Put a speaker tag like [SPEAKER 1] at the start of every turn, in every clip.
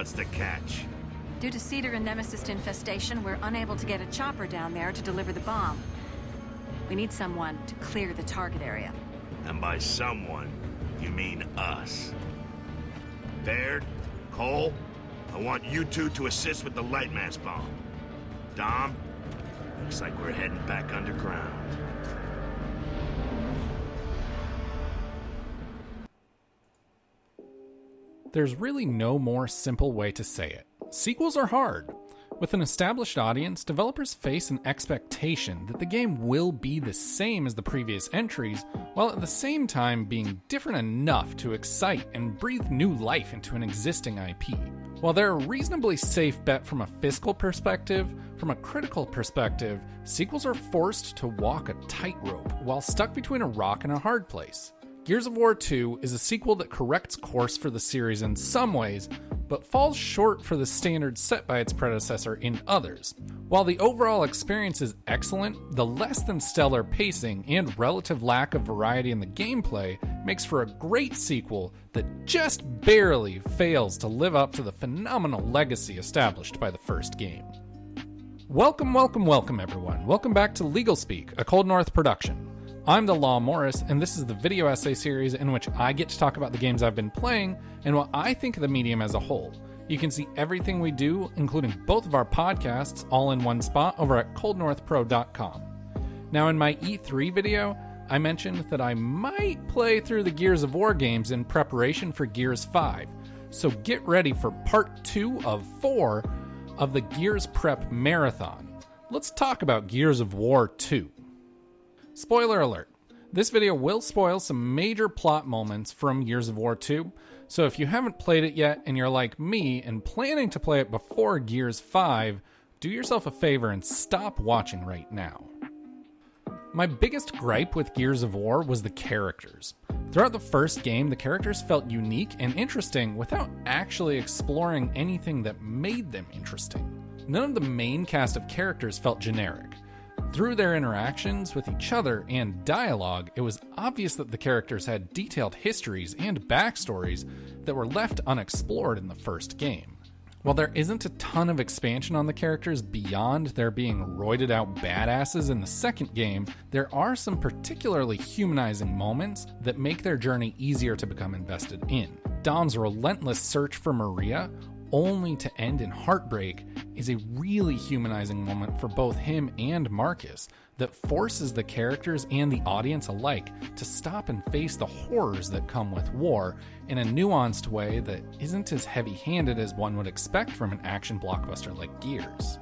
[SPEAKER 1] What's the catch?
[SPEAKER 2] Due to cedar and nemesis infestation, we're unable to get a chopper down there to deliver the bomb. We need someone to clear the target area.
[SPEAKER 1] And by someone, you mean us. Baird, Cole, I want you two to assist with the light mass bomb. Dom, looks like we're heading back underground.
[SPEAKER 3] There's really no more simple way to say it. Sequels are hard. With an established audience, developers face an expectation that the game will be the same as the previous entries, while at the same time being different enough to excite and breathe new life into an existing IP. While they're a reasonably safe bet from a fiscal perspective, from a critical perspective, sequels are forced to walk a tightrope while stuck between a rock and a hard place. Gears of War 2 is a sequel that corrects course for the series in some ways, but falls short for the standards set by its predecessor in others. While the overall experience is excellent, the less than stellar pacing and relative lack of variety in the gameplay makes for a great sequel that just barely fails to live up to the phenomenal legacy established by the first game. Welcome everyone. Welcome back to LegalSpeak, a Cold North production. I'm the Law Morris, and this is the video essay series in which I get to talk about the games I've been playing and what I think of the medium as a whole. You can see everything we do, including both of our podcasts, all in one spot over at coldnorthpro.com. Now, in my E3 video, I mentioned that I might play through the Gears of War games in preparation for Gears 5, so get ready for part 2 of 4 of the Gears Prep Marathon. Let's talk about Gears of War 2. Spoiler alert, this video will spoil some major plot moments from Gears of War 2, so if you haven't played it yet and you're like me and planning to play it before Gears 5, do yourself a favor and stop watching right now. My biggest gripe with Gears of War was the characters. Throughout the first game, the characters felt unique and interesting without actually exploring anything that made them interesting. None of the main cast of characters felt generic. Through their interactions with each other and dialogue, it was obvious that the characters had detailed histories and backstories that were left unexplored in the first game. While there isn't a ton of expansion on the characters beyond their being roided out badasses in the second game, there are some particularly humanizing moments that make their journey easier to become invested in. Dom's relentless search for Maria, only to end in heartbreak, is a really humanizing moment for both him and Marcus that forces the characters and the audience alike to stop and face the horrors that come with war in a nuanced way that isn't as heavy-handed as one would expect from an action blockbuster like Gears.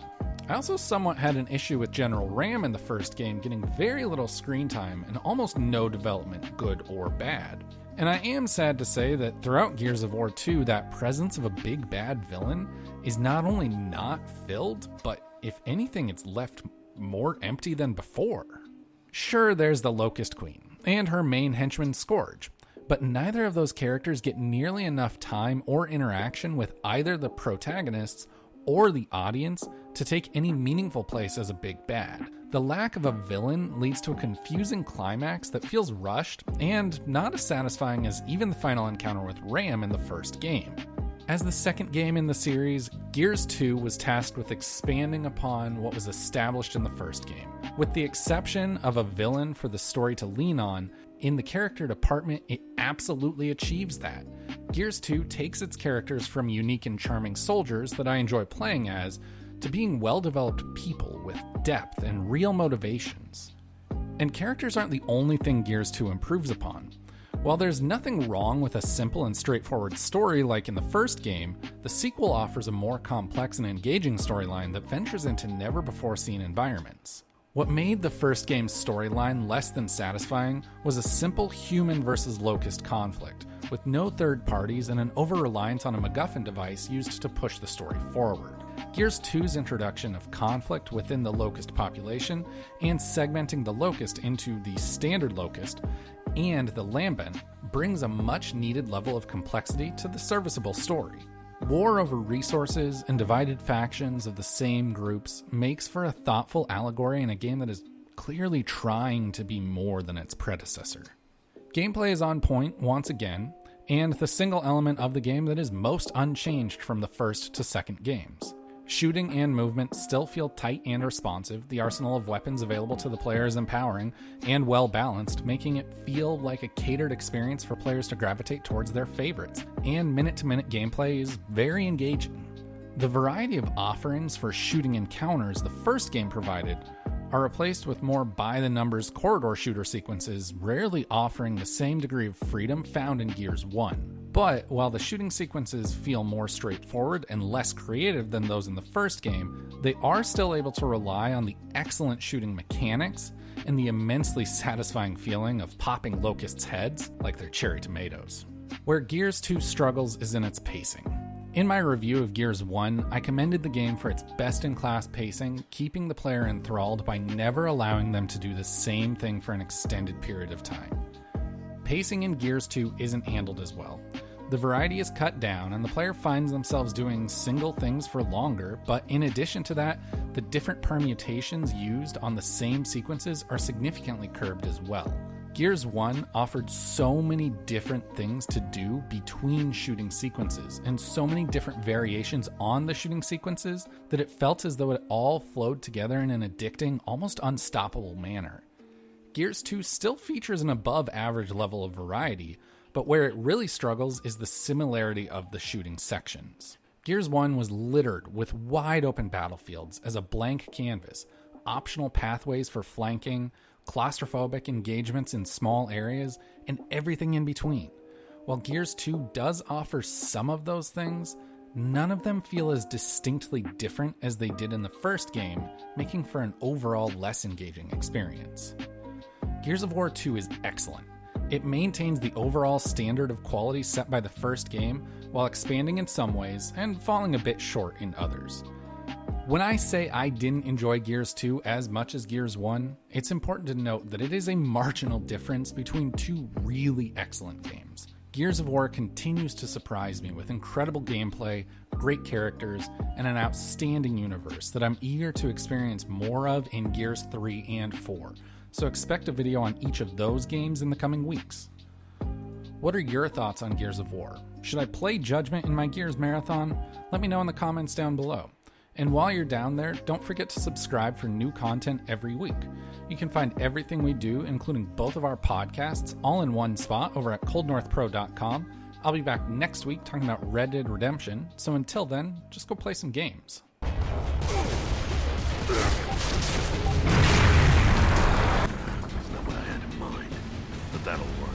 [SPEAKER 3] I also somewhat had an issue with General Ram in the first game getting very little screen time and almost no development, good or bad. And I am sad to say that throughout Gears of War 2, that presence of a big bad villain is not only not filled, but if anything, it's left more empty than before. Sure, there's the Locust Queen, and her main henchman Scourge, but neither of those characters get nearly enough time or interaction with either the protagonists or the audience to take any meaningful place as a big bad. The lack of a villain leads to a confusing climax that feels rushed and not as satisfying as even the final encounter with Ram in the first game. As the second game in the series, Gears 2 was tasked with expanding upon what was established in the first game. With the exception of a villain for the story to lean on, in the character department, it absolutely achieves that. Gears 2 takes its characters from unique and charming soldiers that I enjoy playing as, to being well-developed people with depth and real motivations. And characters aren't the only thing Gears 2 improves upon. While there's nothing wrong with a simple and straightforward story like in the first game, the sequel offers a more complex and engaging storyline that ventures into never-before-seen environments. What made the first game's storyline less than satisfying was a simple human versus locust conflict, with no third parties and an over-reliance on a MacGuffin device used to push the story forward. Gears 2's introduction of conflict within the locust population and segmenting the locust into the standard locust and the lambent brings a much-needed level of complexity to the serviceable story. War over resources and divided factions of the same groups makes for a thoughtful allegory in a game that is clearly trying to be more than its predecessor. Gameplay is on point once again, and the single element of the game that is most unchanged from the first to second games. Shooting and movement still feel tight and responsive, the arsenal of weapons available to the player is empowering and well-balanced, making it feel like a catered experience for players to gravitate towards their favorites, and minute-to-minute gameplay is very engaging. The variety of offerings for shooting encounters the first game provided are replaced with more by-the-numbers corridor shooter sequences, rarely offering the same degree of freedom found in Gears 1. But while the shooting sequences feel more straightforward and less creative than those in the first game, they are still able to rely on the excellent shooting mechanics and the immensely satisfying feeling of popping locusts' heads like they're cherry tomatoes. Where Gears 2 struggles is in its pacing. In my review of Gears 1, I commended the game for its best-in-class pacing, keeping the player enthralled by never allowing them to do the same thing for an extended period of time. Pacing in Gears 2 isn't handled as well. The variety is cut down, and the player finds themselves doing single things for longer, but in addition to that, the different permutations used on the same sequences are significantly curbed as well. Gears 1 offered so many different things to do between shooting sequences, and so many different variations on the shooting sequences, that it felt as though it all flowed together in an addicting, almost unstoppable manner. Gears 2 still features an above-average level of variety, but where it really struggles is the similarity of the shooting sections. Gears 1 was littered with wide-open battlefields as a blank canvas, optional pathways for flanking, claustrophobic engagements in small areas, and everything in between. While Gears 2 does offer some of those things, none of them feel as distinctly different as they did in the first game, making for an overall less engaging experience. Gears of War 2 is excellent. It maintains the overall standard of quality set by the first game, while expanding in some ways and falling a bit short in others. When I say I didn't enjoy Gears 2 as much as Gears 1, it's important to note that it is a marginal difference between two really excellent games. Gears of War continues to surprise me with incredible gameplay, great characters, and an outstanding universe that I'm eager to experience more of in Gears 3 and 4, so expect a video on each of those games in the coming weeks. What are your thoughts on Gears of War? Should I play Judgment in my Gears marathon? Let me know in the comments down below. And while you're down there, don't forget to subscribe for new content every week. You can find everything we do, including both of our podcasts, all in one spot over at coldnorthpro.com. I'll be back next week talking about Red Dead Redemption, so until then, just go play some games.
[SPEAKER 1] That's not what I had in mind, but that'll work.